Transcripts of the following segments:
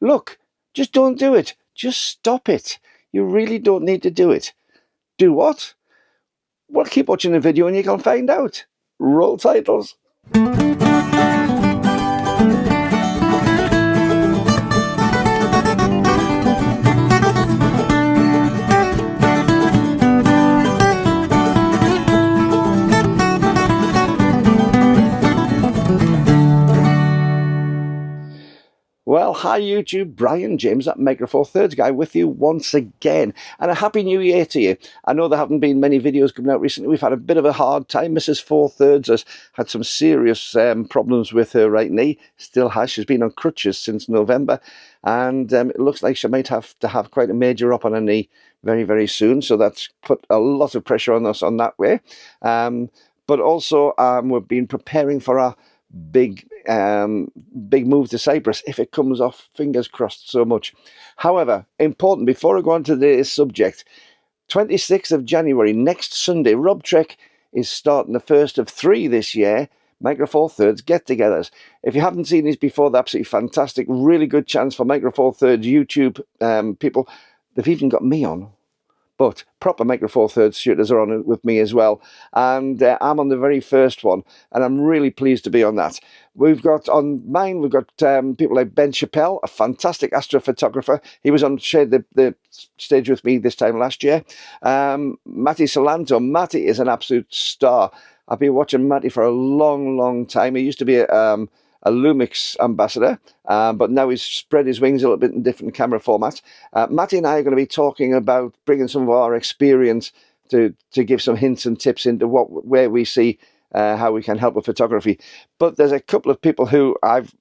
Look, just don't do it. Just stop it. You really don't need to do it. Do what? Well, keep watching the video and you can find out. Roll titles. Well, hi YouTube, Brian James, that Micro Four Thirds guy with you once again, and a happy new year to you. I know there haven't been many videos coming out recently. We've had a bit of a hard time. Mrs. Four Thirds has had some serious problems with her right knee, still has. She's been on crutches since November, and it looks like she might have to have quite a major op on her knee very, very soon, so that's put a lot of pressure on us on that way. But also we've been preparing for our big move to Cyprus, if it comes off, fingers crossed so much. However, important, before I go on to today's subject, 26th of January, next Sunday, Rob Trek is starting the first of 3 this year, Micro Four Thirds get-togethers. If you haven't seen these before, they're absolutely fantastic. Really good chance for Micro Four Thirds YouTube people. They've even got me on. But proper Micro Four Thirds shooters are on it with me as well. And I'm on the very first one. And I'm really pleased to be on that. We've got on mine, we've got people like Ben Chappell, a fantastic astrophotographer. He was on shared the stage with me this time last year. Matty Solanto. Matty is an absolute star. I've been watching Matty for a long, long time. He used to be a Lumix ambassador, but now he's spread his wings a little bit in different camera formats. Matty and I are going to be talking about bringing some of our experience to give some hints and tips into where we see how we can help with photography. But there's a couple of people who I've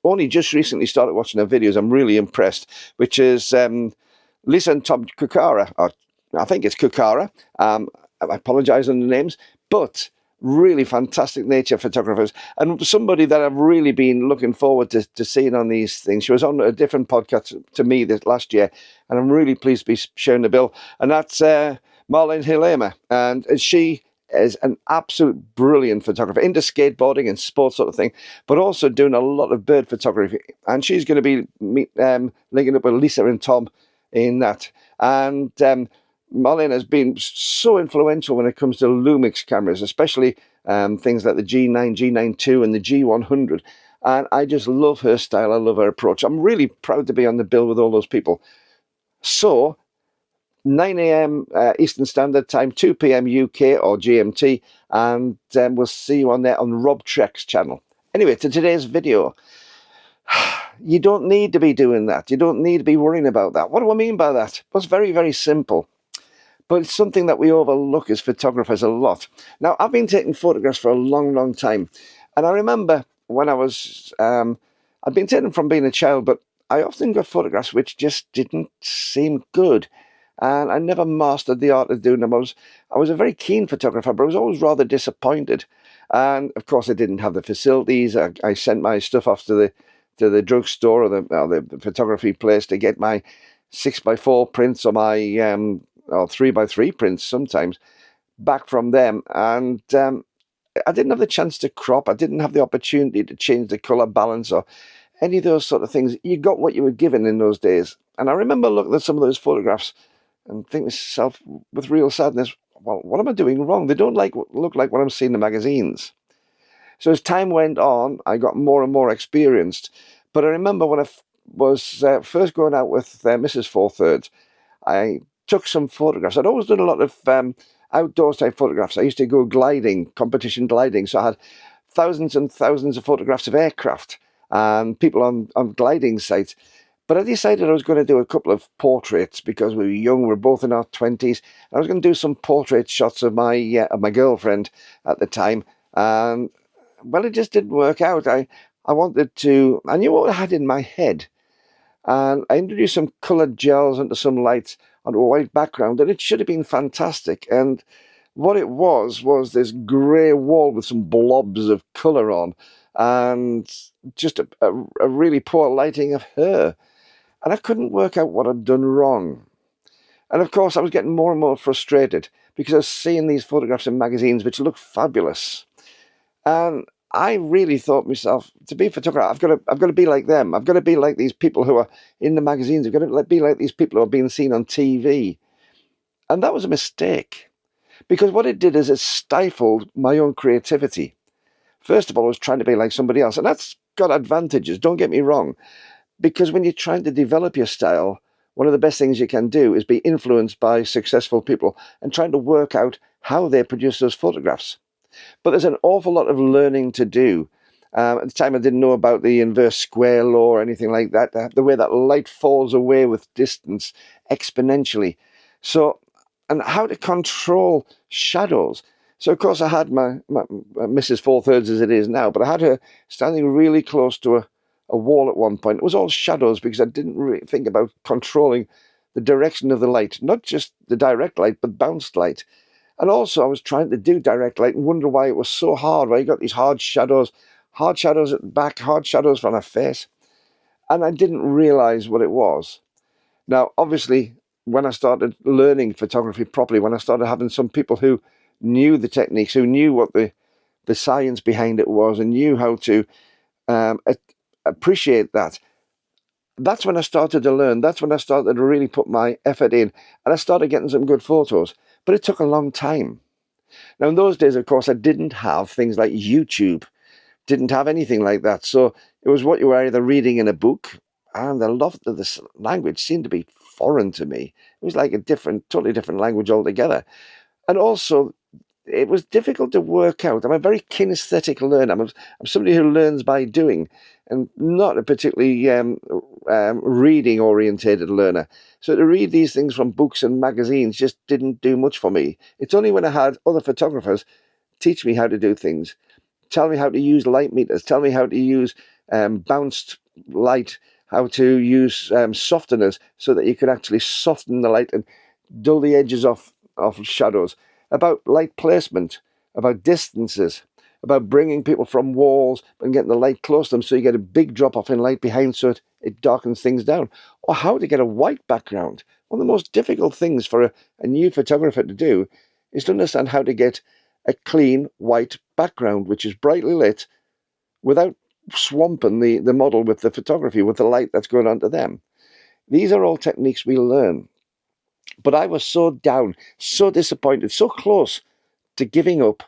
only just recently started watching their videos. I'm really impressed, which is Lisa and Tom Kukara, or I think it's Kukara. I apologize on the names, but really fantastic nature photographers, and somebody that I've really been looking forward to seeing on these things. She was on a different podcast to me this last year, and I'm really pleased to be sharing the bill. And that's Marlene Hilema, and she is an absolute brilliant photographer into skateboarding and sports sort of thing, but also doing a lot of bird photography. And she's going to be linking up with Lisa and Tom in that. And Marlene has been so influential when it comes to Lumix cameras, especially things like the G9, G9 II and the G100. And I just love her style. I love her approach. I'm really proud to be on the bill with all those people. So 9 a.m. Eastern Standard Time, 2 p.m. UK or GMT, and we'll see you on there on Rob Trek's channel. Anyway, to today's video. You don't need to be doing that. You don't need to be worrying about that. What do I mean by that? Well, it's very, very simple. But it's something that we overlook as photographers a lot. Now, I've been taking photographs for a long, long time. And I remember when I was, I'd been taking them from being a child, but I often got photographs which just didn't seem good. And I never mastered the art of doing them. I was a very keen photographer, but I was always rather disappointed. And of course, I didn't have the facilities. I sent my stuff off to the drugstore or the photography place to get my 6x4 prints or my or 3x3 prints sometimes back from them, and I didn't have the chance to crop. I didn't have the opportunity to change the color balance or any of those sort of things. You got what you were given in those days. And I remember looking at some of those photographs and thinking to myself with real sadness, well, what am I doing wrong? They don't look like what I'm seeing in the magazines. So as time went on, I got more and more experienced. But I remember when I was first going out with Mrs. Four Thirds, I took some photographs. I'd always done a lot of outdoors type photographs. I used to go gliding, competition gliding. So I had thousands and thousands of photographs of aircraft and people on gliding sites. But I decided I was going to do a couple of portraits because we were young. We were both in our 20s. I was going to do some portrait shots of my girlfriend at the time. And well, it just didn't work out. I knew what I had in my head. And I introduced some coloured gels into some lights on a white background, and it should have been fantastic. And what it was this grey wall with some blobs of colour on, and just a really poor lighting of her. And I couldn't work out what I'd done wrong. And of course, I was getting more and more frustrated because I was seeing these photographs in magazines which looked fabulous. And I really thought myself, to be a photographer, I've got to be like them. I've got to be like these people who are in the magazines. I've got to be like these people who are being seen on TV. And that was a mistake, because what it did is it stifled my own creativity. First of all, I was trying to be like somebody else, and that's got advantages, don't get me wrong, because when you're trying to develop your style, one of the best things you can do is be influenced by successful people and trying to work out how they produce those photographs. But there's an awful lot of learning to do. At the time, I didn't know about the inverse square law or anything like that, the way that light falls away with distance exponentially. So, and how to control shadows. So, of course, I had my Mrs. 4/3 as it is now, but I had her standing really close to a wall at one point. It was all shadows because I didn't really think about controlling the direction of the light, not just the direct light, but bounced light. And also, I was trying to do direct light and wonder why it was so hard, why you got these hard shadows at the back, hard shadows from her face. And I didn't realize what it was. Now, obviously, when I started learning photography properly, when I started having some people who knew the techniques, who knew what the science behind it was and knew how to appreciate that, that's when I started to learn. That's when I started to really put my effort in. And I started getting some good photos. But it took a long time. Now, in those days, of course, I didn't have things like YouTube, didn't have anything like that. So it was what you were either reading in a book, and a lot of this language seemed to be foreign to me. It was like a totally different language altogether. And also, it was difficult to work out. I'm a very kinesthetic learner. I'm somebody who learns by doing, and not a particularly reading-orientated learner. So to read these things from books and magazines just didn't do much for me. It's only when I had other photographers teach me how to do things, tell me how to use light meters, tell me how to use bounced light, how to use softeners so that you could actually soften the light and dull the edges off shadows, about light placement, about distances, about bringing people from walls and getting the light close to them so you get a big drop off in light behind so it darkens things down, or how to get a white background. One of the most difficult things for a new photographer to do is to understand how to get a clean white background which is brightly lit without swamping the model with the photography, with the light that's going onto them. These are all techniques we learn. But I was so down, so disappointed, so close to giving up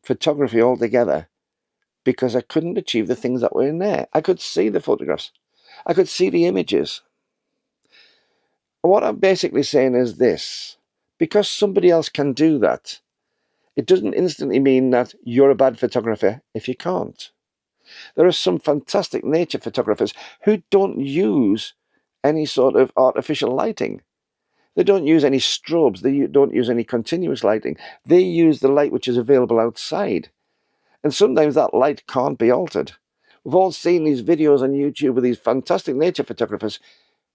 photography altogether because I couldn't achieve the things that were in there. I could see the photographs. I could see the images. What I'm basically saying is this: because somebody else can do that, it doesn't instantly mean that you're a bad photographer if you can't. There are some fantastic nature photographers who don't use any sort of artificial lighting. They don't use any strobes. They don't use any continuous lighting. They use the light which is available outside. And sometimes that light can't be altered. We've all seen these videos on YouTube with these fantastic nature photographers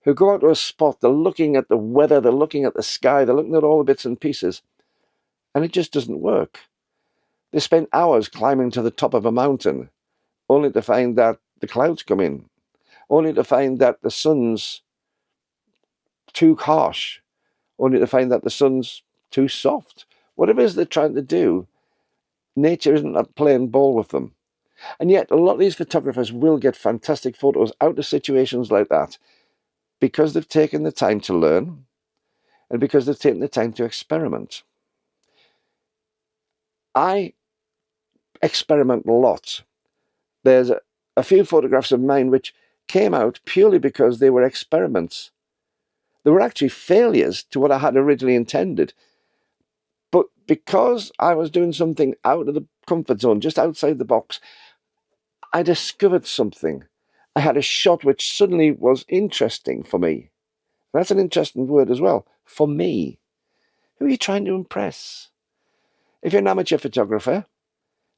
who go out to a spot, they're looking at the weather, they're looking at the sky, they're looking at all the bits and pieces, and it just doesn't work. They spend hours climbing to the top of a mountain, only to find that the clouds come in, only to find that the sun's too harsh, only to find that the sun's too soft. Whatever it is they're trying to do, nature isn't playing ball with them. And yet, a lot of these photographers will get fantastic photos out of situations like that because they've taken the time to learn and because they've taken the time to experiment. I experiment a lot. There's a few photographs of mine which came out purely because they were experiments. They were actually failures to what I had originally intended. But because I was doing something out of the comfort zone, just outside the box, I discovered something. I had a shot which suddenly was interesting for me. And that's an interesting word as well. For me. Who are you trying to impress? If you're an amateur photographer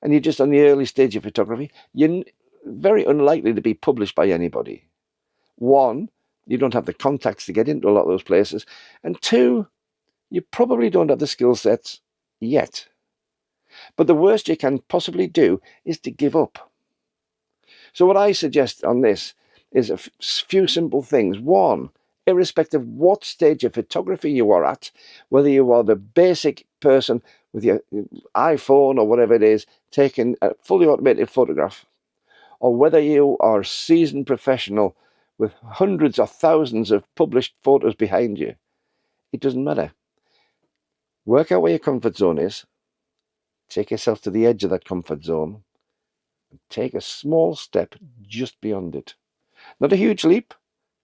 and you're just on the early stage of photography, you're very unlikely to be published by anybody. One, you don't have the contacts to get into a lot of those places. And two, you probably don't have the skill sets yet. But the worst you can possibly do is to give up. So what I suggest on this is a few simple things. One, irrespective of what stage of photography you are at, whether you are the basic person with your iPhone or whatever it is, taking a fully automated photograph, or whether you are a seasoned professional with hundreds or thousands of published photos behind you, it doesn't matter. Work out where your comfort zone is, take yourself to the edge of that comfort zone, and take a small step just beyond it. Not a huge leap,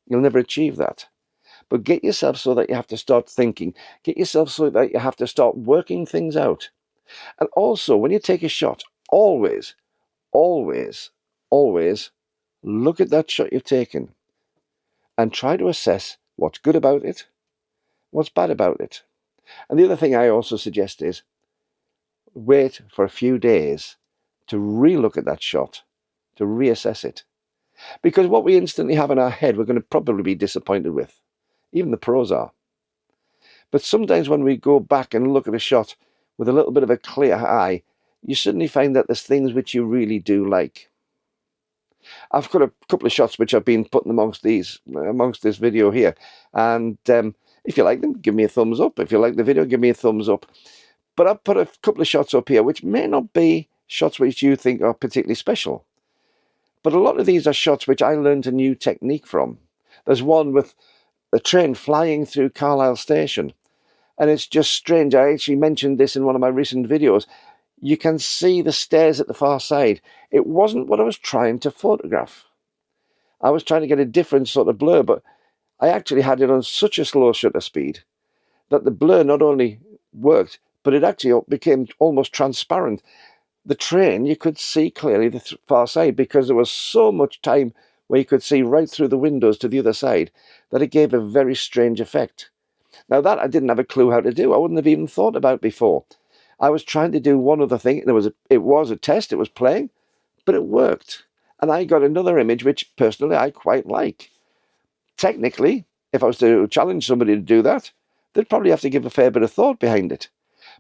you'll never achieve that. But get yourself so that you have to start thinking. Get yourself so that you have to start working things out. And also, when you take a shot, always, always, always look at that shot you've taken and try to assess what's good about it, what's bad about it. And the other thing I also suggest is wait for a few days to re-look at that shot, to reassess it. Because what we instantly have in our head, we're going to probably be disappointed with. Even the pros are. But sometimes when we go back and look at a shot with a little bit of a clear eye, you suddenly find that there's things which you really do like. I've got a couple of shots which I've been putting amongst this video here, and if you like them, give me a thumbs up. If you like the video, give me a thumbs up. But I've put a couple of shots up here which may not be shots which you think are particularly special, but a lot of these are shots which I learned a new technique from. There's one with the train flying through Carlisle Station, and it's just strange. I actually mentioned this in one of my recent videos. You can see the stairs at the far side. It wasn't what I was trying to photograph. I was trying to get a different sort of blur, but I actually had it on such a slow shutter speed that the blur not only worked, but it actually became almost transparent. The train, you could see clearly the far side because there was so much time where you could see right through the windows to the other side that it gave a very strange effect. Now that I didn't have a clue how to do. I wouldn't have even thought about before. I was trying to do one other thing. It was a test, it was playing, but it worked. And I got another image which personally I quite like. Technically, if I was to challenge somebody to do that, they'd probably have to give a fair bit of thought behind it.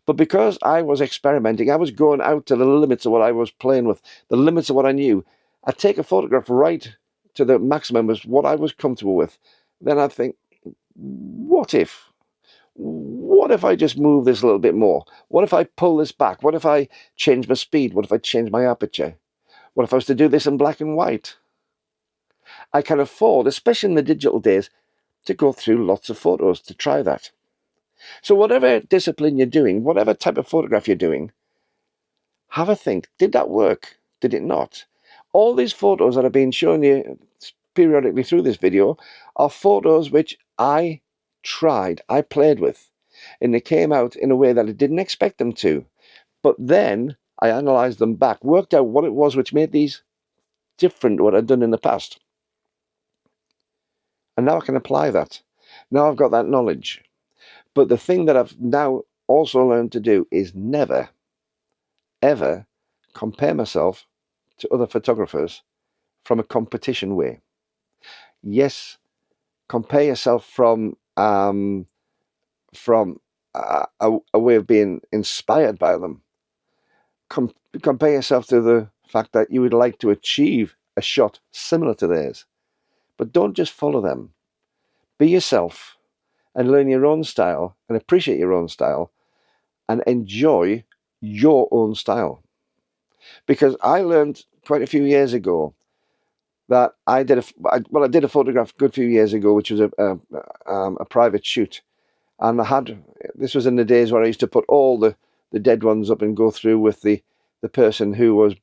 But because I was experimenting, I was going out to the limits of what I was playing with, the limits of what I knew. I'd take a photograph right to the maximum as what I was comfortable with. Then I'd think, what if? What if I just move this a little bit more? What if I pull this back? What if I change my speed? What if I change my aperture? What if I was to do this in black and white? I can afford, especially in the digital days, to go through lots of photos to try that. So whatever discipline you're doing, whatever type of photograph you're doing, have a think. Did that work? Did it not? All these photos that I've been showing you periodically through this video are photos which I tried, I played with, and they came out in a way that I didn't expect them to. But then I analysed them back, worked out what it was which made these different to what I'd done in the past. And now I can apply that. Now I've got that knowledge. But the thing that I've now also learned to do is never, ever compare myself to other photographers from a competition way. Yes, compare yourself from a way of being inspired by them. Compare yourself to the fact that you would like to achieve a shot similar to theirs. But don't just follow them. Be yourself and learn your own style and appreciate your own style and enjoy your own style. Because I learned quite a few years ago that I did a photograph a good few years ago, which was a private shoot. And this was in the days where I used to put all the dead ones up and go through with the person who was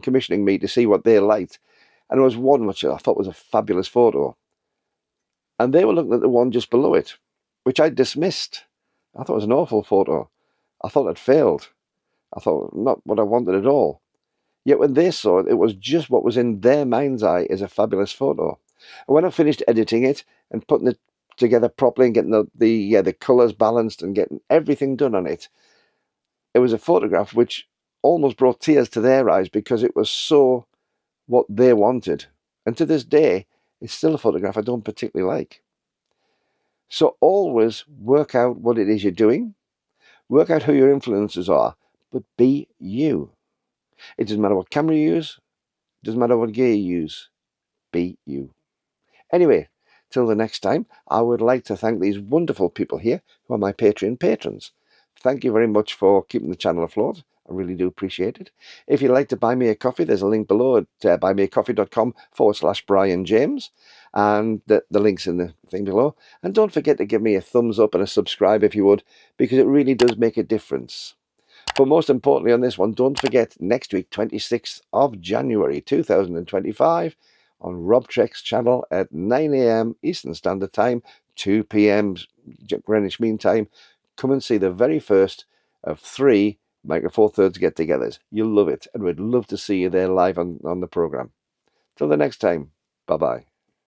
commissioning me to see what they liked. And there was one which I thought was a fabulous photo. And they were looking at the one just below it, which I dismissed. I thought it was an awful photo. I thought I'd failed. I thought, not what I wanted at all. Yet when they saw it, it was just what was in their mind's eye as a fabulous photo. And when I finished editing it and putting it together properly and getting the colours balanced and getting everything done on it, it was a photograph which almost brought tears to their eyes because it was so what they wanted. And to this day, it's still a photograph I don't particularly like. So always work out what it is you're doing, work out who your influences are, but be you. It doesn't matter what camera you use, it doesn't matter what gear you use, be you. Anyway, till the next time, I would like to thank these wonderful people here who are my Patreon patrons. thank you very much for keeping the channel afloat. I really do appreciate it. If you'd like to buy me a coffee, there's a link below at buymeacoffee.com/Brian James. And the link's in the thing below. And don't forget to give me a thumbs up and a subscribe if you would, because it really does make a difference. But most importantly on this one, don't forget next week, 26th of January 2025, on Rob Trek's channel at 9 AM Eastern Standard Time, 2 PM Greenwich Mean Time. Come and see the very first of 3 Micro Four Thirds get-togethers. You'll love it, and we'd love to see you there live on the program. Till the next time, bye-bye.